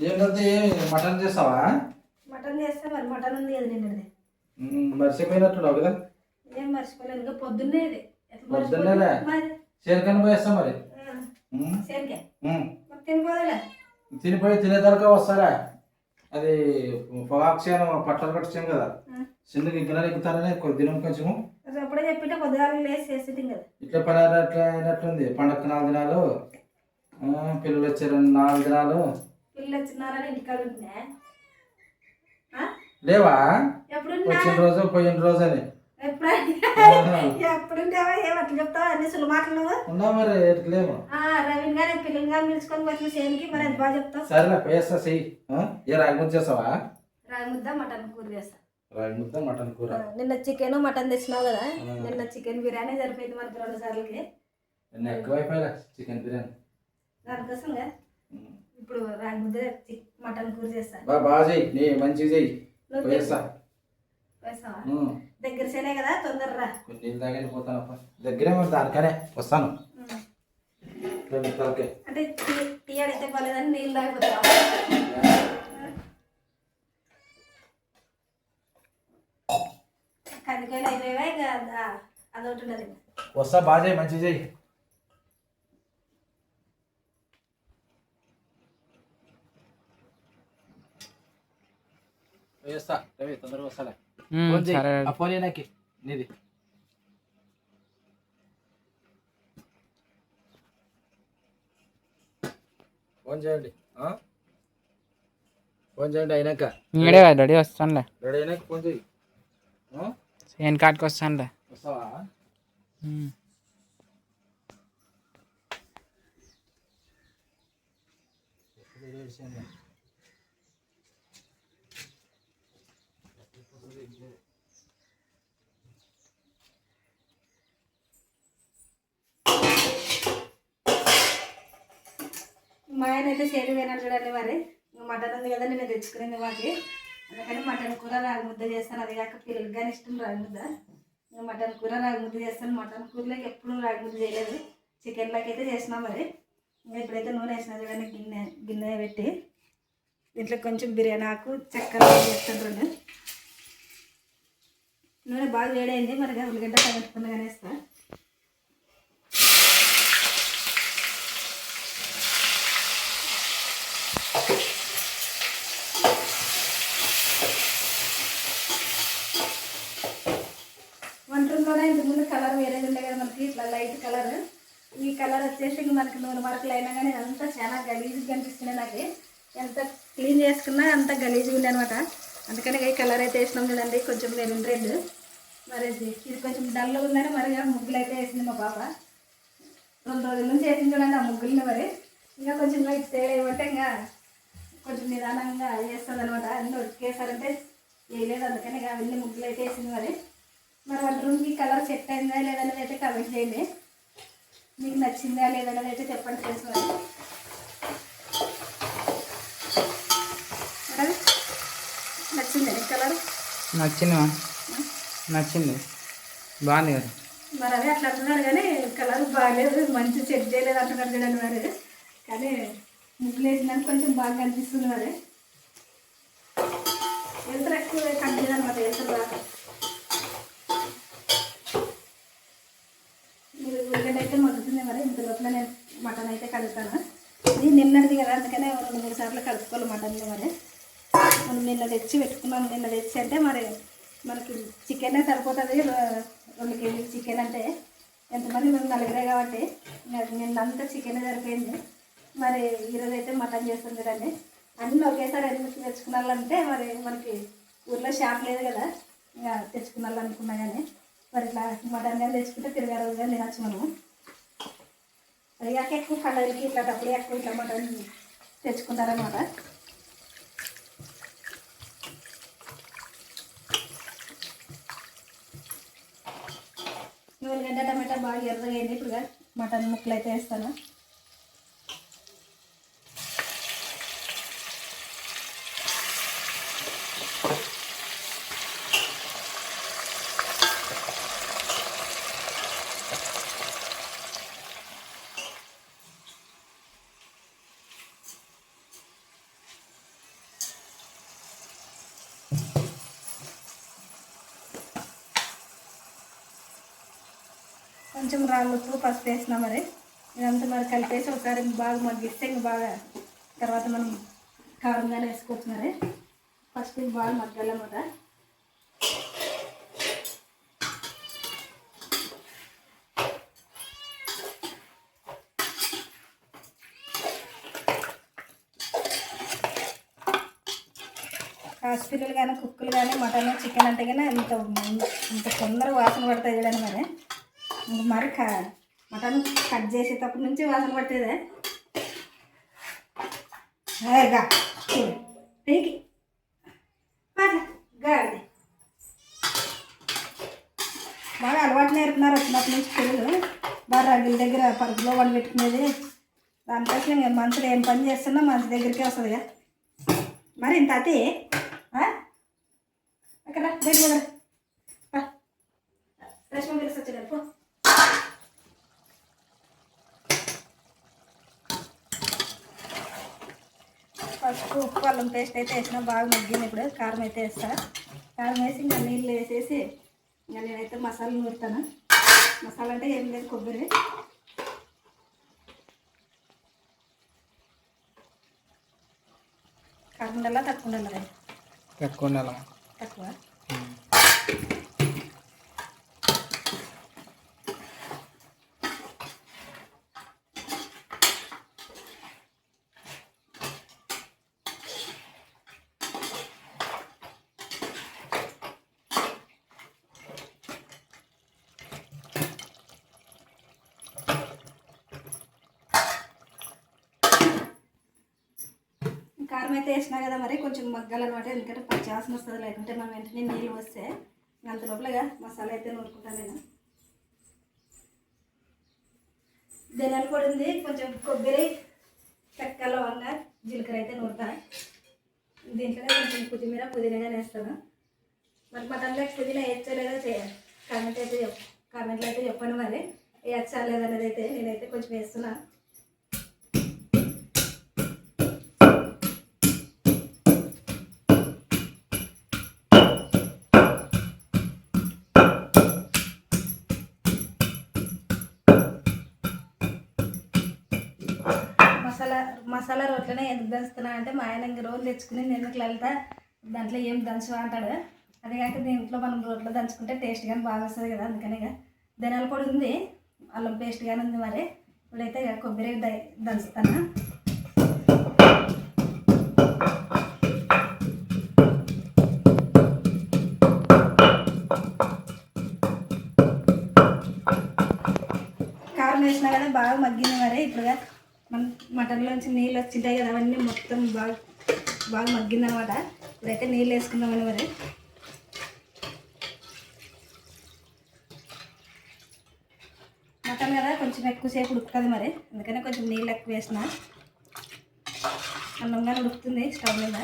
ఏంటంటే మటన్ చేస్తావా? మటన్ చేస్తే మరి మటన్ ఉంది కదా నిన్నది. మర్చిపోయినట్టున్నావు కదా? ఏం మర్చిపోలేదు, ఇంకా పొద్దున్నే ఇది. పొద్దున్నే చేరికని పోయేస్తా మరి. చేరికే తినిపోదులే, తినిపోయి తినేదాకా వస్తారా? అది పొగాక్షేనం పట్టలు కట్టించాం కదా, సిందుకు ఇంకా ఎక్కుతానని దినం కొంచెము అప్పుడే చెప్పింటే కొద్దిగా లేసి చేసేది కదా. ఇట్లా పని అట్లా అయినట్టుంది. పండగకు 4 దినాలు, పిల్లలు వచ్చారు 4 దినాలు. పిల్లలు వచ్చినారని ఇంటికాడ ఉంటున్నా లేవా? ఎప్పుడు వచ్చిన రోజు పోయిన రోజు అని ఎప్పుడుంటావా? ఏమట్లా చెప్తావా? అన్ని సులు మాటలు ఉన్నా మరి లేవు. రవీన్ గారు పిల్లలు గారు పిలుచుకొని వచ్చిన సేన్కి మరి ఎంత బాగా చెప్తావు. సరేలే పోయేస్తా. చెయ్యి. ఏ రాగి ముద్ద చేస్తావా? రాగి ముద్ద మటన్ కూర చేస్తా. రాగి ముద్ద మటన్ కూర. నిన్న చికెన్ మటన్ తెచ్చినావు కదా, నిన్న చికెన్ బిర్యానీ సరిపోయింది మనకి 2 సార్లకి. నిన్న ఎక్కువైపోయా చికెన్ బిర్యానీ. దానికోసంగా ఇప్పుడు రాగి ముద్ద మటన్ కూర చేస్తా. బాగా చెయ్యి, నీ మంచిగా చెయ్యి. పోయేస్తా. దగ్గర సేనే కదా, తొందరరా. కొన్ని నీళ్ళు తాగని పోతాను. దగ్గరే మరి దానికనే వస్తాను. అంటే టీ అడిగితే పర్లేదని నీళ్ళు తాగిపోతావు. కందికాయలు అయిపోయావా? ఇక అదొకటి ఉండదు. వస్తా. బాగా చెయ్యి, మంచిగా చెయ్యి. వేస్తా రవి, తొందరగా వస్తాలే. ఫోన్ నాకు నీది. ఫోన్ చేయండి. ఫోన్ చేయండి అయినాక. రెడీ వస్తానులే. రెడీ అయినాక ఫోన్ చేయి. సేన్ కార్డ్కి వస్తానులే. వస్తావా? మా ఆయన అయితే సేను తినాలి చూడండి. మరి మటన్ ఉంది కదా నేను తెచ్చుకునేది మాకి, అందుకని మటన్ కూర రాగి ముద్ద చేస్తాను. అది కాక పిల్లలకి కానీ ఇష్టం రాగి ముద్ద. ఇంకా మటన్ కూర రాగి ముద్ద చేస్తాను. మటన్ కూరలోకి ఎప్పుడు రాగి ముద్ద చేయలేదు, చికెన్లోకి అయితే చేసినా. మరి ఇంకా ఇప్పుడైతే నూనె వేసినా చూడండి. గిన్నె పెట్టి దీంట్లో కొంచెం బిర్యానీ ఆకు చక్కెర వేస్తాను. నూనె బాగా వేడైంది. మరి ఉల్లిగడ్డ తగ్గట్టుకుని వేస్తా. వంటలో ఇంతకుముందు కలర్ వేరేది ఉండే కదా మనకి, ఇట్లా లైట్ కలర్. ఈ కలర్ వచ్చేసి ఇంక మనకి నూనె మరకలు అయినా కానీ అంతా చాలా గలీజ్గా కనిపిస్తుంది. నాకు ఎంత క్లీన్ చేసుకున్నా అంత గలీజ్గా ఉంది అనమాట. అందుకని ఈ కలర్ అయితే వేసినాం చూడండి, కొంచెం మెరూన్ రెడ్. మరి ఇది కొంచెం డల్గా ఉందని మరి ముగ్గులు అయితే వేసింది మా పాప. 2 రోజుల నుంచి వేసింది చూడండి ఆ ముగ్గుల్ని. మరి ఇంకా కొంచెం లైట్ తేలేమంటే ఇంకా కొంచెం నిదానంగా వేస్తుంది అనమాట. అన్నీ ఒకేసారంటే వేయలేదు, అందుకని ఇక అవన్నీ ముగ్గులు అయితే వేసింది. మరి వంట రూమ్కి కలర్ సెట్ అయిందా లేదనేది అయితే కమెంట్ చేయండి. మీకు నచ్చిందా లేదనేది అయితే చెప్పండి ఫ్రెండ్స్. మరి నచ్చింది కలర్? నచ్చింది బాగుంది కదా. మరి అదే అట్లా అంటున్నాడు కానీ కలర్ బాగాలేదు, మంచి సెట్ చేయలేదు అంటున్నాడు చూడండి. మరి కానీ ముగ్గులు వేసిందని కొంచెం బాగా కనిపిస్తుంది. మరి ఎంత ఎక్కువ కనిపిస్తుంది అనమాట. ఎంత బాగా ఉల్లిగడ్డ అయితే మగ్గుతుంది. మరి ఇంత లోపల నేను మటన్ అయితే కలుపుతాను. ఇది నిన్నటిది కదా, అందుకనే 2-3 సార్లు కలుపుకోవాలి మటన్లో. మరి మనం నిన్న తెచ్చి పెట్టుకున్నాం. నిన్న తెచ్చి అంటే మరి మనకి చికెనే సరిపోతుంది. 2 కేజీలు చికెన్ అంటే ఎంతమంది మేము 4 కాబట్టి నిన్నంతా చికెనే సరిపోయింది. మరి ఈరోజు అయితే మటన్ చేస్తుంది కదండి. అన్నీ ఒకేసారి ఎందుకు తెచ్చుకున్నాలంటే మరి మనకి ఊర్లో షాప్ లేదు కదా, ఇంకా తెచ్చుకున్నాలనుకున్నా. కానీ మరి ఇట్లా మటన్ కానీ తెచ్చుకుంటే తిరగదు కానీ తినచ్చు మనం. అది కాక ఎక్కువ కలర్కి ఇట్లా తప్పుడు ఎక్కువ ఇట్లా మటన్ తెచ్చుకుంటారనమాట. ఉల్లిగడ్డ టమాటా బాగా ఎర్రగా అయింది. ఇప్పుడు మటన్ ముక్కలు అయితే వేస్తాను. కొంచెం రాళ్ళు ఉప్పు పసుపు వేసినా మరి ఇదంతా మరి కలిపేసి ఒకసారి బాగా మగ్గిస్తే ఇంక బాగా తర్వాత మనం కారంగానే వేసుకోవచ్చు మరి. ఫస్ట్ ఇది బాగా మగ్గాలన్నమాట. కాసిపిల్లలు కానీ కుక్కలు కానీ మటన్ చికెన్ అంటే కానీ ఇంత తొందరగా వాసన పడతాయి చూడండి మరి. ఇంక మరి మటన్ కట్ చేసేటప్పటి నుంచి వాసన పట్టేదే. పీకి గాడి బాగా అలవాటు నేర్పుతున్నారు వచ్చినప్పటి నుంచి పిల్లలు. బాగా రగ్గుల దగ్గర పరుగులో వాళ్ళు పెట్టుకునేది. దానికోసం నేను మనసులో ఏం పని చేస్తున్నా మనసు దగ్గరికే వస్తుందిగా. మరి ఇంత అతి అక్కడ బయట కదా రష్మ పిలిచి వచ్చాడు పో. పసుపు ఉప్పు అల్లం పేస్ట్ అయితే వేసినా బాగా మగ్గింది. ఇప్పుడు కారం అయితే వేస్తా. కారం వేసి ఇంకా నీళ్ళు వేసేసి ఇంకా నేనైతే మసాలా నూరుతాను. మసాలా అంటే ఏం లేదు, కొబ్బరి కారం ఉండాలా తక్కువ ఉండాలి? తక్కువ ఉండాలి. తక్కువ. కారం అయితే వేసినా కదా మరి కొంచెం మగ్గాలన్నమాట. ఎందుకంటే పచ్చి వాసన వస్తుంది, లేకుంటే మనం వెంటనే నీళ్ళు వస్తే అంత లోపలగా మసాలా అయితే నూరుకుంటాను నేను. ధనియాల పొడి ఉంది, కొంచెం కొబ్బరి చెక్క లవంగ జీలకర్ర అయితే నూరుతాను. దీంట్లోనే కొంచెం కొత్తిమీర పుదీనా వేస్తాను. మరి మటన్లో పుదీనా వేయచ్చో లేదో చేయాలి. కామెంట్లో అయితే చెప్పండి మరి వేయచ్చా లేదనేది. అయితే నేనైతే కొంచెం వేస్తున్నాను. మసాలా రోట్లోనే ఎందుకు దంచుతున్నా అంటే మా ఆయన ఇంక రోజు తెచ్చుకుని నేను లలిత దాంట్లో ఏం దంచు అంటాడు. అదే కాక దీంట్లో మనం రోట్లో దంచుకుంటే టేస్ట్ కానీ బాగా వస్తుంది కదా. అందుకని ఇక ధనియాల పొడి ఉంది, అల్లం పేస్ట్ కానీ ఉంది. మరి ఇప్పుడైతే ఇక కొబ్బరి దంచుతాను. కారం వేసినా కదా బాగా మగ్గింది మరి. ఇప్పుడుగా మన మటన్లోంచి నీళ్ళు వచ్చింటాయి కదా, అవన్నీ మొత్తం బాగా మగ్గిందనమాట. ఇప్పుడైతే నీళ్ళు వేసుకుందామని మరి. మటన్ కదా కొంచెం ఎక్కువసేపు ఉడుకుతుంది మరి, అందుకనే కొంచెం నీళ్ళు ఎక్కువ వేసిన. అన్నంగా ఉడుకుతుంది స్టవ్ మీద.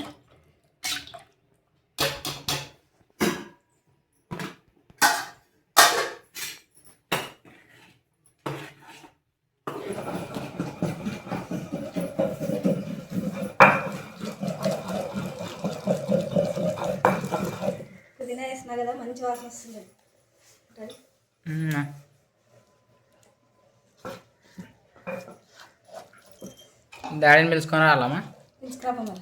పుదీనా వేసినా కదా మంచి వాసన వస్తుంది. డాడీని పిలుచుకొని రావాలమ్మా. పిలుచుకురాపా మరి.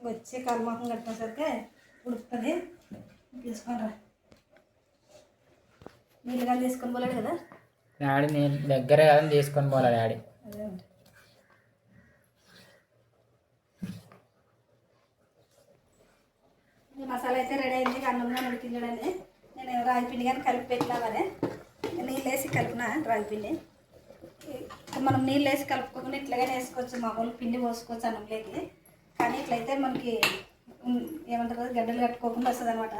వచ్చి కల్మాకం కట్టినసరికి ఉడుకుతుంది. తీసుకొని రా. నీళ్ళు కానీ తీసుకొని పోలేడు కదా డాడీ. నేను దగ్గరే కదా తీసుకొని పోలే డాడీ. అదే ఉంటుంది. మసాలా అయితే రెడీ అయింది. అన్నంగా ఉడికించడండి. నేను రాగి పిండి కానీ కలిపి పెట్టినా మరి నీళ్ళు వేసి కలిపిన రాగి పిండి. మనం నీళ్ళు వేసి కలుపుకోకుండా ఇట్లాగానే వేసుకోవచ్చు, మామూలు పిండి పోసుకోవచ్చు అన్నంలోకి. కానీ ఇట్లయితే మనకి ఏమంటారు గడ్డలు కట్టుకోకుండా వస్తుంది అనమాట.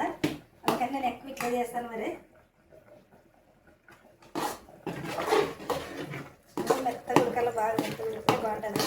అందుకని నేను ఎక్కువ ఇట్లా చేస్తాను మరి. మెత్తగా ఉడకాల, బాగా మెత్తగా ఉడికితే బాగుంటుంది.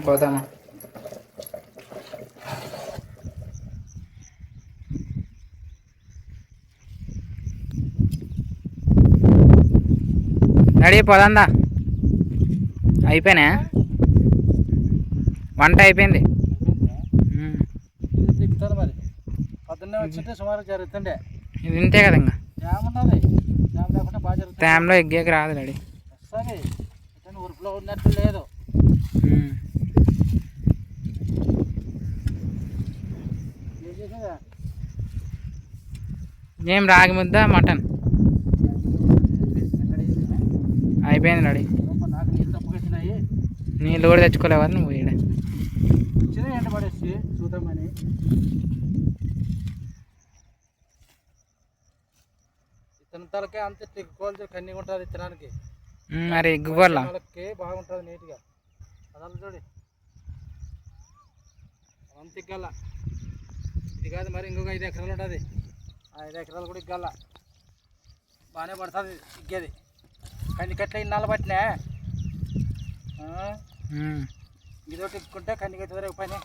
పోతామా. రెడీ పోదాందా. అయిపోయినా వంట అయిపోయింది. ఇది దిగుతుంది మరి పొద్దున్నే వచ్చింటే సుమారు జరుగుతుండే. ఇది ఇంతే కదా ఇంకా జామ్ ఉన్నది. జామ్ లేకుండా బాగా జరుగుతుంది. టైంలో ఎగ్గేకి రాదు రెడీ. వస్తుంది ఇతను ఉరుపులో ఉన్నట్టు లేదు. ఏం చేసేదా ఏం రాగి ముద్ద మటన్ అయిపోయింది రెడీ. నాకు నీళ్ళు తప్పుగా వచ్చినాయి. నీళ్ళు కూడా తెచ్చుకోలేవు నువ్వు ఈడ. వచ్చినా ఎండ పడేసి చూద్దామని. ఇతని తలకే అంత కోల్చి కన్నీ ఉంటుంది ఇతనానికి. మరి ఎగ్గుబర్లా వాళ్ళకి బాగుంటుంది నీట్గా. అదాలు చూడు అంత ఇగ్గల. ఇది కాదు మరి ఇంకొక 5 ఎకరాలు ఉంటుంది. ఆ 5 ఎకరాలు కూడా ఇగ్గల. బాగానే పడుతుంది ఇగ్గేది. కంది కట్ల ఇన్నాళ్ళు పట్టినా ఇదొకటి ఎక్కుంటే కంది కట్ట రేపు పని.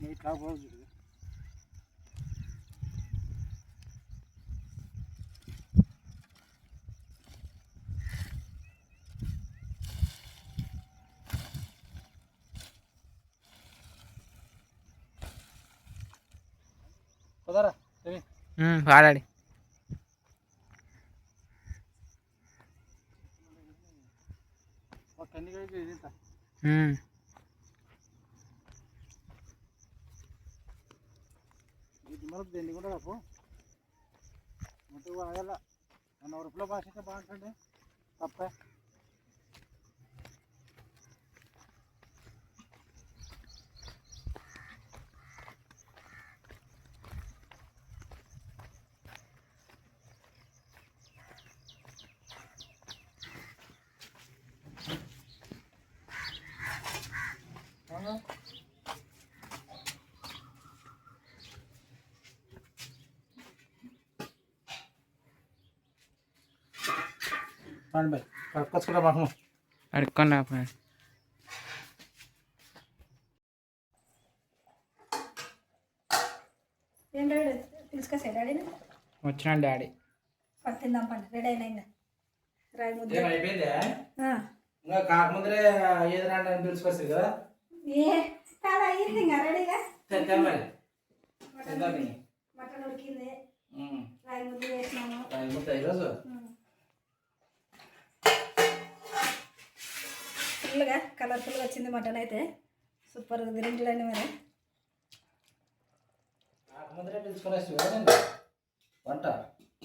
నీట్ కాకపోదు. కుదరా వాడాడి. ఒక కంది కలిపి ఇది ఇంత. ఇది మనకు దేన్ని కూడా రాపు మొత్తం ఆగల. మన ఉరుపులో భాష బాగుంటుంది తప్ప. రండి బాయ్ కట్టుకొచ్చుకుంటా మాకు అడుక్కోండి. ఏం డాడీ తీసుకొచ్చా డాడీని వచ్చిన డాడీ తిందాం పండి. రెడీ అయినా ఇంకా రాయి ముద్ద అయిపోయిందే. ఇంకా కాకముందరే ఏది రాండి అని పిలుచుకొస్తుంది కదా. ఏ కాదు అయ్యింది ఇంకా రెడీగా. మరి మటన్ ఉడికింది. రాయి ముద్ద వేసినాము ఈరోజు. ఫుల్గా కలర్ఫుల్గా వచ్చింది మటన్ అయితే. సూపర్గా తిరిగిలేండి మరి. కాకముందరే పిలుచుకొని వస్తుంది వంట.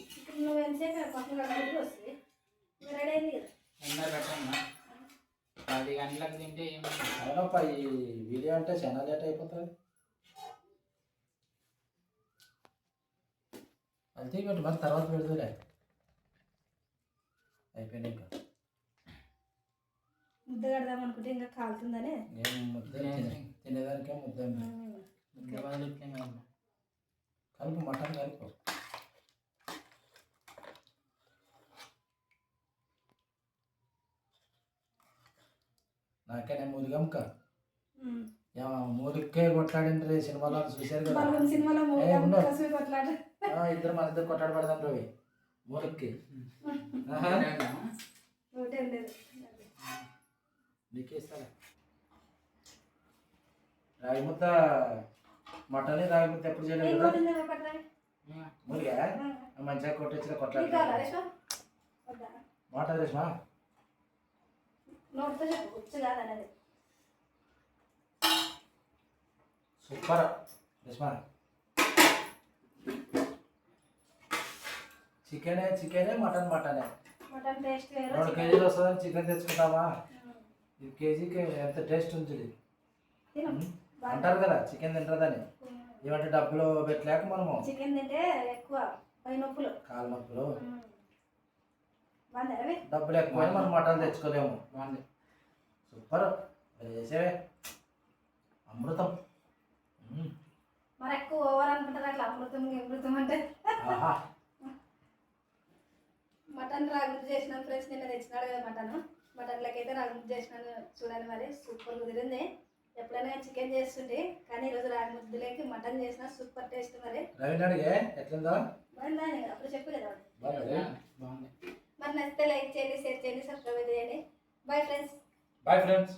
ఇప్పుడు నువ్వు ఎంతసేపు పక్కన కడుపుకి వస్తుంది. రెడీ అయింది కదా. 10 గంటలకు తింటే అవునప్ప ఈ వీడియో అంటే చాలా లేట్ అయిపోతుంది. అంతే పెట్టి మరి తర్వాత పెడుతులే. అయిపోయింది ఇంకా ముద్ద కడదాం అనుకుంటే ఇంకా కాలుతుందనే ముద్ద తినేదానికే ముద్ద కలుపు మటన్ కలుపు. నాకేనే మూలిగమ్క మూలికే కొట్లాడిండ్రి సినిమాలో చూశారు కదా. సినిమాలో ఇద్దరు మన ఇద్దరు కొట్లాడి పడదాం రవి మూలిక్కి. నీకే ఇస్తారా రాగి ముద్ద. మటన్ రాగి ముద్ద ఎప్పుడు చేయలేదు కదా. మూలిగా మంచిగా కొట్టించిన కొట్లాడి మాట రేష్మా. సూపర్ రేష్మా. చికెనే మటనే. 2 కేజీలు వస్తుందని చికెన్ తెచ్చుకుంటావా. ఇది కేజీకి ఎంత టేస్ట్ ఉంటుంది అంటారు కదా. చికెన్ తింటుందని ఏమంటే డబ్బులు పెట్టలేక మనము చికెన్ తింటే ఎక్కువ నొప్పులు కాళ్ళ నొప్పులు డబ్బులు ఎక్కువ మనం మటన్ తెచ్చుకోలేము. సూపర్ చేసేవే అమృతం. మరి ఎక్కువ ఓవర్ అనుకుంటారు అట్లా అమృతం అంటే. ఆహా మటన్ రాగులు చేసినాను ఫ్రెండ్స్, నిన్న తెచ్చినాడు కదా మటన్లకి అయితే రాగులు చేసినాను చూడండి. మరి సూపర్ కుదిరింది. ఎప్పుడైనా చికెన్ చేస్తుంటే కానీ ఈరోజు రాగి ముద్దలేకి మటన్ చేసిన సూపర్ టేస్ట్. మరి రవి అడిగే ఎట్లుందో బాగుంది అప్పుడు చెప్పు కదా. బాగుంది. మరి నచ్చితే లైక్ చేయండి, షేర్ చేయండి, సబ్స్క్రైబ్ చేయండి. Bye friends. Bye friends.